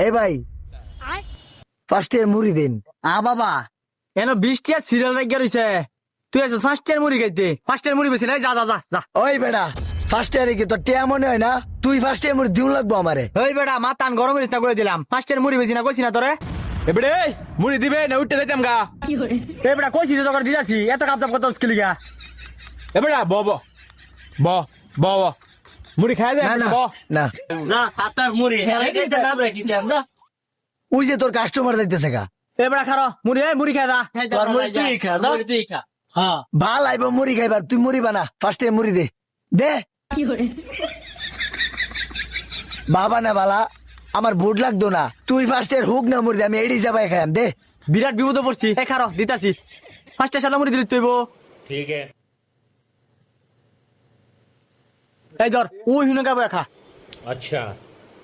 এই ভাই first year মুড়ি দিন। বাবা এন 20 টিয়া সিরিয়াল রাখিয়া রইছে, তুই আছিস ফার্স্ট ইয়ার মুড়ি খাইতে, ফার্স্ট ইয়ার মুড়ি বেশি নাই, যা যা যা যা। ওই বেটা ফার্স্ট ইয়ারে কি তোর টিয়া মনে হয় না? তুই ফার্স্ট ইয়ার মুড়ি দিন লাগবো আমারে। ওই বেটা মাতান গরম করিস না করে দিলাম, ফার্স্ট ইয়ার মুড়ি বেশি না কইছি না তোরে। এবারে মুড়ি দিবে না উঠতে যাইতাম গা। এই বেটা কইছি তো করে দিলাছি, এত কাপচাপ কত স্কিল গা। এবারে ব ব ব ব ব মুড়ি খাই যায় না না ব না না হাতার মুড়ি হেরে দিতে নাম রাখিছি আমরা। ওই যে তোর কাস্টমার যাইতেছে গা। এই বেটা খারো মুড়ি, এই মুড়ি খাই দা। তোর মুড়ি তুই খা না তুই খা। হ্যাঁ ভাল আইব মুড়ি খাইবার, তুই মুড়ি বানা, ফার্স্ট ইয়ার মুড়ি দে দে। বাবা না বালা আমার বুট লাগতো না, তুই ফার্স্ট ইয়ার হুক না মুড়ি দে, আমি এডি যাবাই খাইম দে। বিরাট বিপদে পড়ছি, এই খারো দিতাছি। ফার্স্ট ইয়ার সাদা মুড়ি দিলি তুইব। ঠিক আছে এই ধর ওই হিনো গাবো খা। আচ্ছা